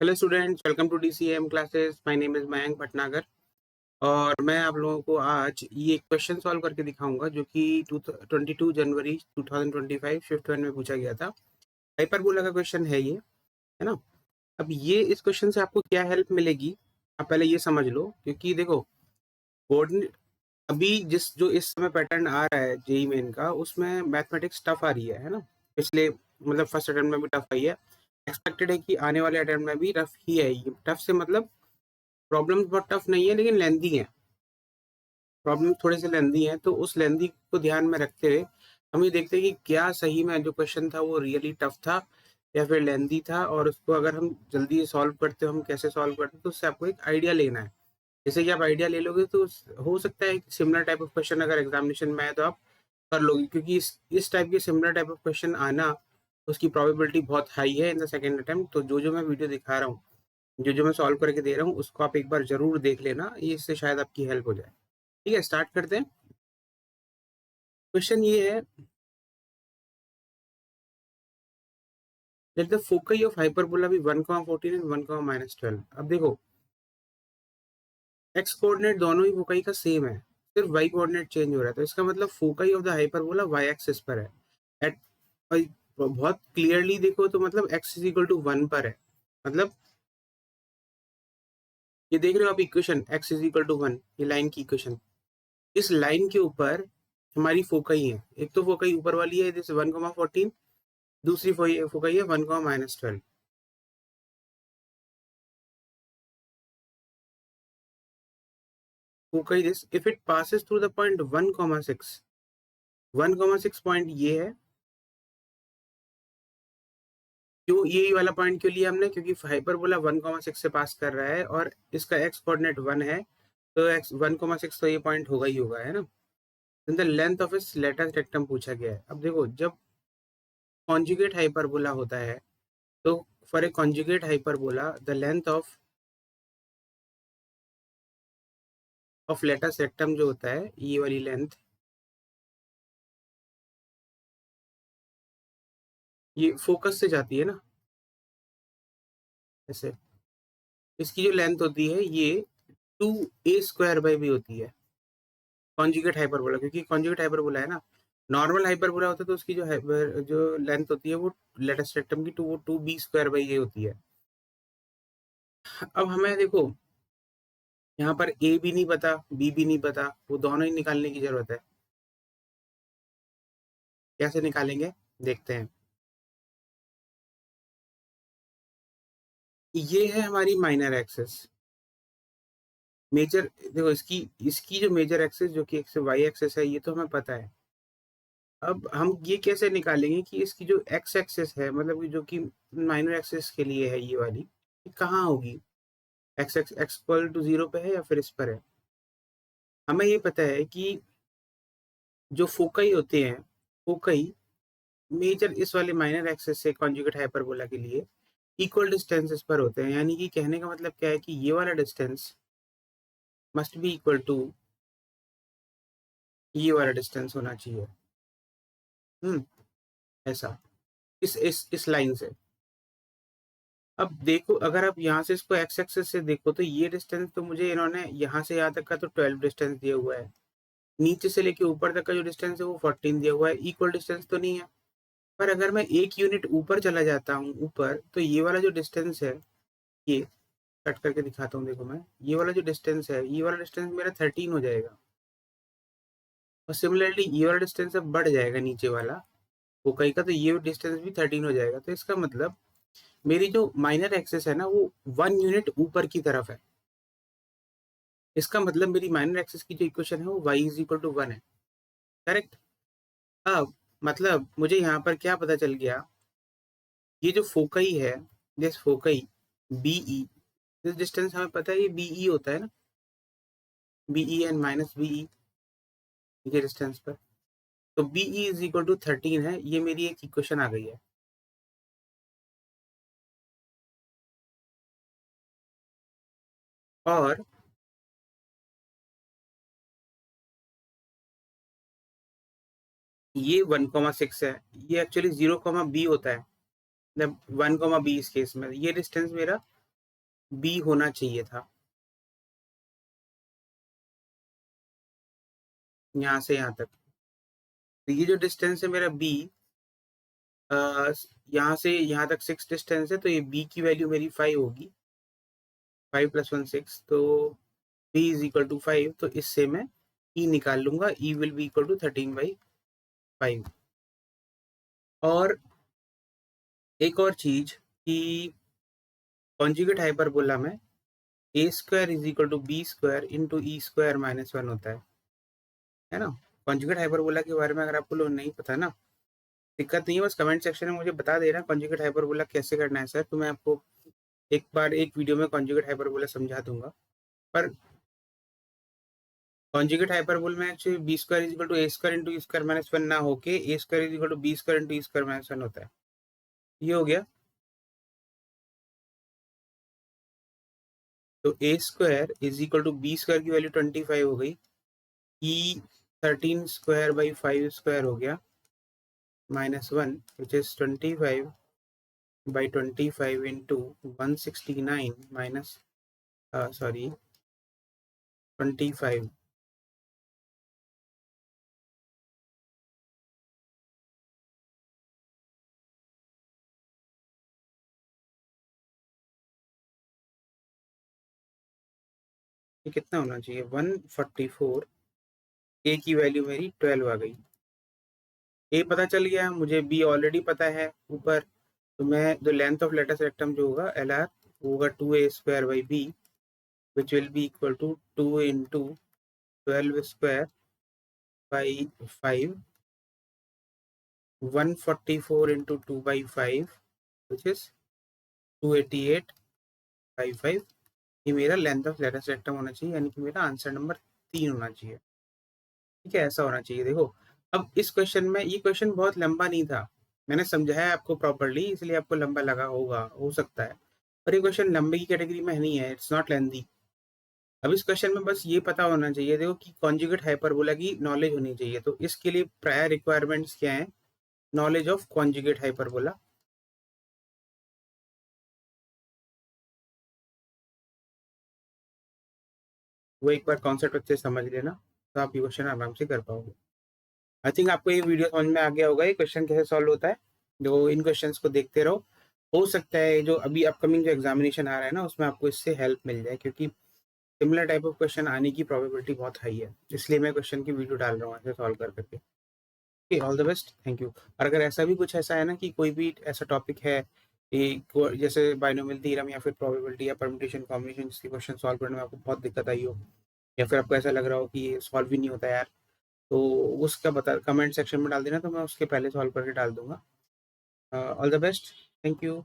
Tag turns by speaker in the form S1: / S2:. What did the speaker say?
S1: Hello students, welcome to DCM classes. My name is Mayank Bhatnagar और मैं आप लोगों को आज ये क्वेश्चन सॉल्व करके दिखाऊंगा जो कि 22 जनवरी 2025 शिफ्ट 1 में पूछा गया था। हाइपरबोला का क्वेश्चन है ये, है ना। अब ये इस क्वेश्चन से आपको क्या हेल्प मिलेगी, आप पहले ये समझ लो। क्योंकि देखो, बोर्ड अभी जिस जो इस समय पैटर्न आ रहा है जेई मेन का, उसमें मैथमेटिक्स टफ आ रही है ना। पिछले मतलब फर्स्ट अटेम्प्ट में भी टफ आई है। एक्सपेक्टेड है कि आने वाले अटेम्प्ट में भी टफ ही आएगी। टफ से मतलब प्रॉब्लम बहुत टफ नहीं है, लेकिन लेंदी है। प्रॉब्लम थोड़े से लेंदी हैं, तो उस लेंदी को ध्यान में रखते हुए हम ये देखते हैं कि क्या सही में जो क्वेश्चन था वो रियली टफ था या फिर लेंदी था, और उसको अगर हम जल्दी सॉल्व करते हो, हम कैसे सॉल्व करते हैं, तो उससे आपको एक आइडिया लेना है। जैसे कि आप आइडिया ले लोगे तो हो सकता है सिमिलर टाइप ऑफ क्वेश्चन अगर एग्जामिनेशन में आए तो आप कर लोगे, क्योंकि इस टाइप के सिमिलर टाइप ऑफ क्वेश्चन आना, उसकी प्रोबेबिलिटी बहुत हाई है इन द सेकेंड अटेम्प्ट। तो जो मैं वीडियो दिखा रहा हूँ, जो मैं सॉल्व करके दे रहा हूँ, उसको आप एक बार जरूर देख लेना, ये इससे शायद आपकी हेल्प हो जाए। ठीक है, स्टार्ट करते हैं। क्वेश्चन ये है, let the foci of hyperbola be 1,14 and 1,-12। अब देखो, एक्स कोऑर्डिनेट दोनों ही फोकई का सेम है, सिर्फ वाई कोऑर्डिनेट चेंज हो रहा है। तो इसका मतलब foci of the hyperbola Y axis पर है। एट बहुत क्लियरली देखो तो मतलब एक्स इज इक्वल टू 1 पर है। मतलब ये देख रहे हो आप equation, x is equal to 1, ये लाइन की इक्वेशन। इस लाइन के ऊपर हमारी फोकई है। एक तो फोकई ऊपर वाली है जैसे 1,14, दूसरी फोकई है 1,-12। Foci this if it passes through the point 1,6। 1,6 point ये है। क्यों ये वाला पॉइंट क्यों लिया हमने? क्योंकि हाइपरबोला 1,6 से पास कर रहा है और इसका एक्स कोऑर्डिनेट 1 है, तो एक्स 1,6 तो ये पॉइंट होगा ही होगा, है ना। द लेंथ ऑफ इस लेटेस्ट रेक्टम पूछा गया है। अब देखो, जब कॉन्जुगेट हाइपरबोला होता है तो for a conjugate hyperbola the length of latus rectum जो होता है, ये वाली लेंथ, ये फोकस से जाती है ना, ऐसे। इसकी जो लेंथ होती है ये 2a² होती है कॉन्जुगेट हाइपरबोला, क्योंकि कॉन्जुगेट हाइपरबोला है ना। नॉर्मल हाइपरबोला होता है तो उसकी जो लेंथ होती है वो लेटेस्ट रेक्टम की वो 2b² होती है। अब हमें देखो, यहाँ पर ए भी नहीं पता, बी भी नहीं पता, वो दोनों ही निकालने की जरूरत है। कैसे निकालेंगे, देखते हैं। ये है हमारी माइनर एक्सिस। मेजर देखो, इसकी इसकी जो मेजर एक्सिस जो कि एक्स वाई एक्सिस है, ये तो हमें पता है। अब हम ये कैसे निकालेंगे कि इसकी जो एक्स एक्सिस है, मतलब कि जो कि माइनर एक्सिस के लिए है, ये वाली, ये कहाँ होगी? X x x equal to 0 पे है या फिर इस पर है? हमें ये पता है कि जो फोकई होते हैं, फोकई मेजर इस वाले माइनर एक्सिस से कॉन्जुगेट हाइपरबोला के लिए इक्वल डिस्टेंसेस पर होते हैं। यानी कि कहने का मतलब क्या है कि ये वाला distance must be equal to ये वाला डिस्टेंस होना चाहिए। ऐसा, इस लाइन से। अब देखो, अगर आप यहाँ से इसको एक्स एक्सिस से देखो तो ये डिस्टेंस तो मुझे इन्होंने यहाँ से यहाँ तक का तो 12 डिस्टेंस दिया हुआ है। नीचे से लेके ऊपर तक का जो डिस्टेंस है वो 14 दिया हुआ है। इक्वल डिस्टेंस तो नहीं है। पर अगर मैं एक यूनिट ऊपर चला जाता हूँ ऊपर, तो ये वाला जो डिस्टेंस है, ये कट करके दिखाता हूँ। देखो, मैं ये वाला जो डिस्टेंस है, ये वाला डिस्टेंस मेरा 13 हो जाएगा। और सिमिलरली ये वाला डिस्टेंस अब बढ़ जाएगा, नीचे वाला वो कहीं का, तो ये डिस्टेंस भी 13 हो जाएगा। तो इसका मतलब मेरी जो माइनर एक्सिस है ना, वो 1 यूनिट ऊपर की तरफ है। इसका मतलब मेरी माइनर एक्सिस की जो इक्वेशन है वो y इज इक्वल टू 1 है। करेक्ट। अब मतलब मुझे यहाँ पर क्या पता चल गया, ये जो फोकई है, दिस फोकई बीई, दिस डिस्टेंस हमें पता है ये बीई होता है ना, बीई एंड माइनस बीई, ये डिस्टेंस पर। तो बीई इज इक्वल टू 13 है। ये मेरी एक इक्वेशन आ गई है। और ये 1,6 है, ये एक्चुअली 0, बी होता है। मतलब 1, बी इस केस में ये डिस्टेंस मेरा बी होना चाहिए था, यहाँ से यहाँ तक। तो ये जो डिस्टेंस है मेरा बी, यहाँ से यहाँ तक 6 डिस्टेंस है, तो ये बी की वैल्यू मेरी 5 होगी, 5 + 1 6, तो बी इज इक्वल टू 5। तो इससे मैं ई निकाल लूंगा, E will be equal to 13/5। और एक और चीज कि कॉन्जुगेट हाइपरबोला में A square is equal to B square into E square -1 होता है ना। कॉन्जुगेट हाइपरबोला के बारे में अगर आपको लोग नहीं पता ना, दिक्कत नहीं है, बस कमेंट सेक्शन में मुझे बता देना कॉन्जुगेट हाइपरबोला कैसे करना है सर, तो मैं आपको एक बार एक वीडियो में कॉन्जुगेट हाइपरबोला समझा दूंगा। पर कॉन्जुगेट हाइपरबोल में actually B square is equal to A square into E square -1 ना होके A square is equal to B square into E square -1 होता है। ये हो गया। तो A square is equal to B square की वैल्यू 25 हो गई, ई 13 स्क्वायर बाई 5 स्क्वायर हो गया -1, विच इज 25/25 इंटू 169 माइनस 25। ये कितना होना चाहिए, 144। ए की वैल्यू मेरी 12 आ गई। ए पता चल गया, मुझे बी ऑलरेडी पता है ऊपर, तो मैं जो लेंथ ऑफ लेटस रेक्टम जो होगा एल आर होगा 2a square by B, which will be equal to 2 into 12 square by 5, 144 into 2/5, which is 288/5। ये मेरा लेंथ ऑफ लेटस रेक्टम होना चाहिए, यानी कि मेरा आंसर नंबर 3 होना चाहिए। ठीक है, ऐसा होना चाहिए। देखो, अब इस क्वेश्चन में, ये क्वेश्चन बहुत लंबा नहीं था, मैंने समझाया आपको प्रॉपरली, इसलिए आपको लंबा लगा होगा, हो सकता है, पर ये क्वेश्चन लंबे की कैटेगरी में नहीं है, इट्स नॉट लेंदी। अब इस क्वेश्चन में बस ये पता होना चाहिए, देखो, कि कॉन्जुगेट हाइपरबोला की नॉलेज होनी चाहिए। तो इसके लिए प्रायर रिक्वायरमेंट्स क्या है? नॉलेज ऑफ कॉन्जुगेट हाइपरबोला, वो एक बार कॉन्सेप्ट अच्छे से समझ लेना, तो आप ये क्वेश्चन आराम से कर पाओगे। आई थिंक आपको ये वीडियो समझ में आ गया होगा, ये क्वेश्चन कैसे सॉल्व होता है। जो इन क्वेश्चंस को देखते रहो, हो सकता है जो अभी अपकमिंग जो एग्जामिनेशन आ रहा है ना, उसमें आपको इससे हेल्प मिल जाए, क्योंकि सिमिलर टाइप ऑफ क्वेश्चन आने की प्रोबेबिलिटी बहुत हाई है, इसलिए मैं क्वेश्चन की वीडियो डाल रहा हूँ ऐसे सॉल्व कर करके। Okay, all the best, thank you. और अगर ऐसा भी कुछ ऐसा है ना कि कोई भी ऐसा टॉपिक है जैसे बाइनोमियल थ्योरम या फिर प्रोबेबिलिटी या परम्यूटेशन कॉम्बिनेशन, जिसके क्वेश्चन सॉल्व करने में आपको बहुत दिक्कत आई हो, या फिर आपको ऐसा लग रहा हो कि ये सॉल्व ही नहीं होता यार, तो उसका बता कमेंट सेक्शन में डाल देना, तो मैं उसके पहले सॉल्व करके डाल दूंगा। All the best, thank you.